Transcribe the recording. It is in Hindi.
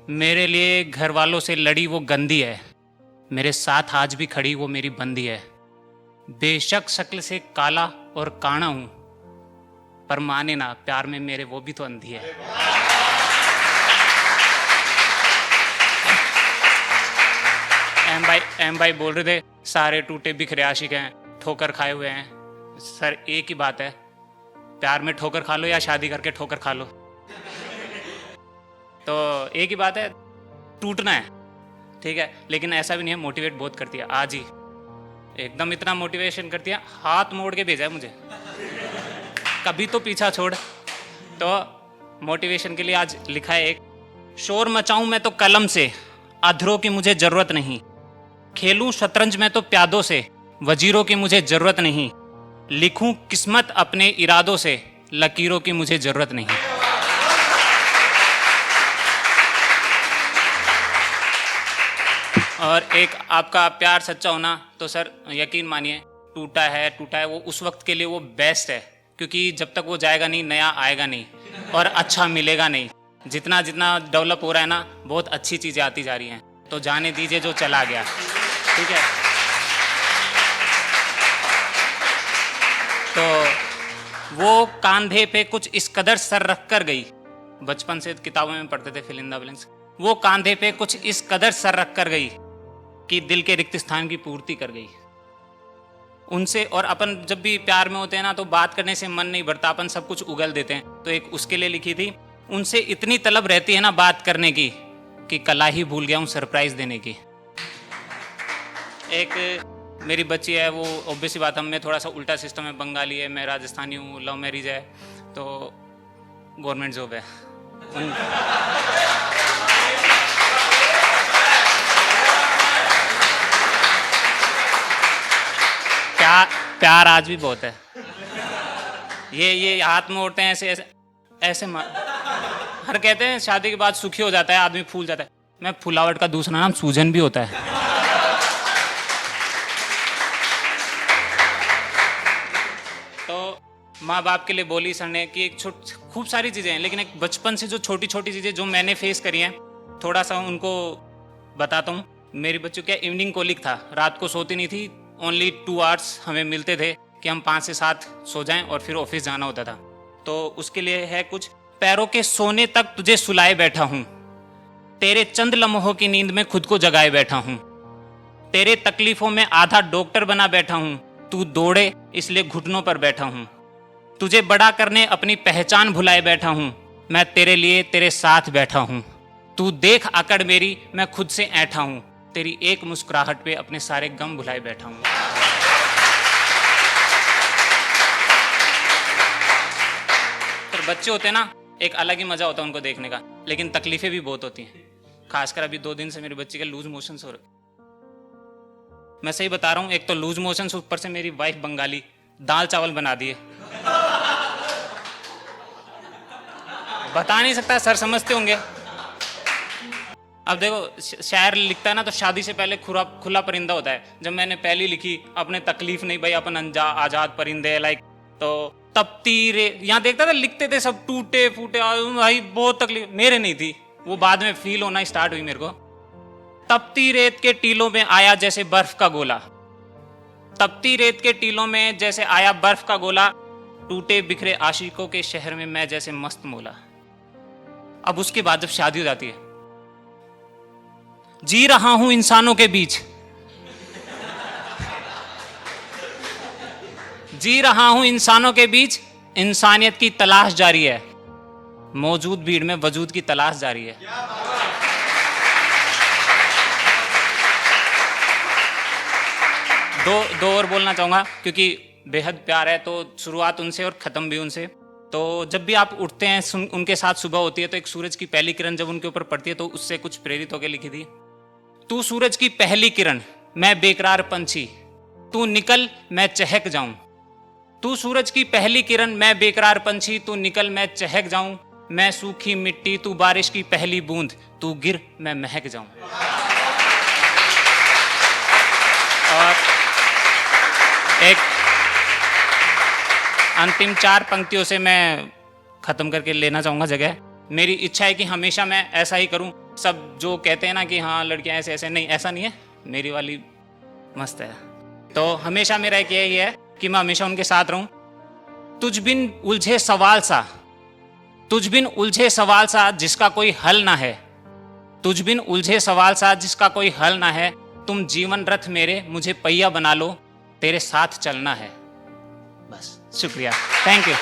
मेरे लिए घर वालों से लड़ी वो गंदी है, मेरे साथ आज भी खड़ी वो मेरी बंदी है। बेशक शक्ल से काला और काना हूं, पर माने ना प्यार में मेरे वो भी तो अंधी है। एम भाई बोल रहे थे सारे टूटे बिखरे आशिक हैं, ठोकर खाए हुए हैं। सर एक ही बात है, प्यार में ठोकर खा लो या शादी करके ठोकर खा लो, तो एक ही बात है, टूटना है, ठीक है। लेकिन ऐसा भी नहीं है, मोटिवेट बहुत करती है, आज ही एकदम इतना मोटिवेशन करती है, हाथ मोड़ के भेजा है मुझे, कभी तो पीछा छोड़। तो मोटिवेशन के लिए आज लिखा है एक, शोर मचाऊं मैं तो कलम से, अधरों की मुझे जरूरत नहीं, खेलूं शतरंज में तो प्यादों से, वजीरों की मुझे जरूरत नहीं, लिखूं किस्मत अपने इरादों से, लकीरों की मुझे जरूरत नहीं। और एक आपका प्यार सच्चा होना, तो सर यकीन मानिए टूटा है वो उस वक्त के लिए वो बेस्ट है, क्योंकि जब तक वो जाएगा नहीं नया आएगा नहीं और अच्छा मिलेगा नहीं। जितना जितना डेवलप हो रहा है ना, बहुत अच्छी चीज़ें आती जा रही हैं, तो जाने दीजिए जो चला गया, ठीक है। तो वो कांधे पे कुछ इस कदर सर रख कर गई, बचपन से किताबों में पढ़ते थे फिल इन द ब्लैंक्स, वो कांधे पे कुछ इस कदर सर रख कर गई कि दिल के रिक्त स्थान की पूर्ति कर गई। उनसे, और अपन जब भी प्यार में होते हैं ना, तो बात करने से मन नहीं भरता, अपन सब कुछ उगल देते हैं, तो एक उसके लिए लिखी थी, उनसे इतनी तलब रहती है ना बात करने की कि कला ही भूल गया हूं सरप्राइज देने की। एक मेरी बच्ची है, वो ऑब्वियस सी बात, हम में थोड़ा सा उल्टा सिस्टम है, बंगाली है, मैं राजस्थानी हूँ, लव मैरिज है, तो गवर्नमेंट जॉब है। प्यार आज भी बहुत है, ये हाथ में उड़ते हैं ऐसे ऐसे ऐसे हर कहते हैं शादी के बाद सुखी हो जाता है आदमी, फूल जाता है। मैं फुलावट का दूसरा नाम सूजन भी होता है। तो माँ बाप के लिए बोली सर ने कि एक खूब सारी चीजें हैं, लेकिन एक बचपन से जो छोटी छोटी चीजें जो मैंने फेस करी हैं, थोड़ा सा उनको बताता हूँ। मेरी बच्चों क्या इवनिंग कोलिक था, रात को सोती नहीं थी, ओनली 2 आवर्स हमें मिलते थे कि हम 5 से 7 सो जाएं और फिर ऑफिस जाना होता था। तो उसके लिए है कुछ, पैरों के सोने तक तुझे सुलाए बैठा हूं, तेरे चंद लम्हों की नींद में खुद को जगाए बैठा हूं, तेरे तकलीफों में आधा डॉक्टर बना बैठा हूं, तू दौड़े इसलिए घुटनों पर बैठा हूं, तुझे बड़ा करने अपनी पहचान भुलाए बैठा हूं, मैं तेरे लिए तेरे साथ बैठा हूं, तू देख अकड़ मेरी मैं खुद से ऐठा हूं, तेरी एक मुस्कुराहट पे अपने सारे गम भुलाए बैठा हूं। तो बच्चे होते हैं ना, एक अलग ही मजा होता है उनको देखने का, लेकिन तकलीफें भी बहुत होती हैं। खासकर अभी 2 दिन से मेरी बच्ची के लूज मोशंस हो रहे, मैं सही बता रहा हूं, एक तो लूज मोशंस, ऊपर से मेरी वाइफ बंगाली, दाल चावल बना दिए। बता नहीं सकता, सर समझते होंगे। अब देखो शायर लिखता है ना, तो शादी से पहले खुला परिंदा होता है। जब मैंने पहली लिखी, अपने तकलीफ नहीं भाई, अपन आजाद परिंदे, लाइक, तो तपती रे, यहाँ देखता था लिखते थे सब टूटे फूटे, भाई बहुत तकलीफ, मेरे नहीं थी, वो बाद में फील होना स्टार्ट हुई मेरे को। तपती रेत के टीलों में आया जैसे बर्फ का गोला, तपती रेत के टीलों में जैसे आया बर्फ का गोला, टूटे बिखरे आशिकों के शहर में मैं जैसे मस्त मोला। अब उसके बाद जब शादी हो जाती है, जी रहा हूं इंसानों के बीच, जी रहा हूं इंसानों के बीच, इंसानियत की तलाश जारी है, मौजूद भीड़ में वजूद की तलाश जारी है। दो और बोलना चाहूंगा, क्योंकि बेहद प्यार है, तो शुरुआत उनसे और खत्म भी उनसे। तो जब भी आप उठते हैं, उनके साथ सुबह होती है, तो एक सूरज की पहली किरण जब उनके ऊपर पड़ती है, तो उससे कुछ प्रेरित होकर लिखी थी, तू सूरज की पहली किरण मैं बेकरार पंछी, तू निकल मैं चहक जाऊं, तू सूरज की पहली किरण मैं बेकरार पंछी, तू निकल मैं चहक जाऊं, मैं सूखी मिट्टी तू बारिश की पहली बूंद, तू गिर मैं महक जाऊं। और एक अंतिम 4 पंक्तियों से मैं खत्म करके लेना चाहूंगा जगह। मेरी इच्छा है कि हमेशा मैं ऐसा ही करूं, सब जो कहते हैं ना कि हाँ लड़कियां ऐसे ऐसे, नहीं, ऐसा नहीं है, मेरी वाली मस्त है। तो हमेशा मेरा एक यही है कि मैं हमेशा उनके साथ रहूं। तुझ बिन उलझे सवाल सा, तुझ बिन उलझे सवाल सा जिसका कोई हल ना है, तुझ बिन उलझे सवाल सा जिसका कोई हल ना है, तुम जीवन रथ मेरे, मुझे पहिया बना लो, तेरे साथ चलना है। बस, शुक्रिया, थैंक यू।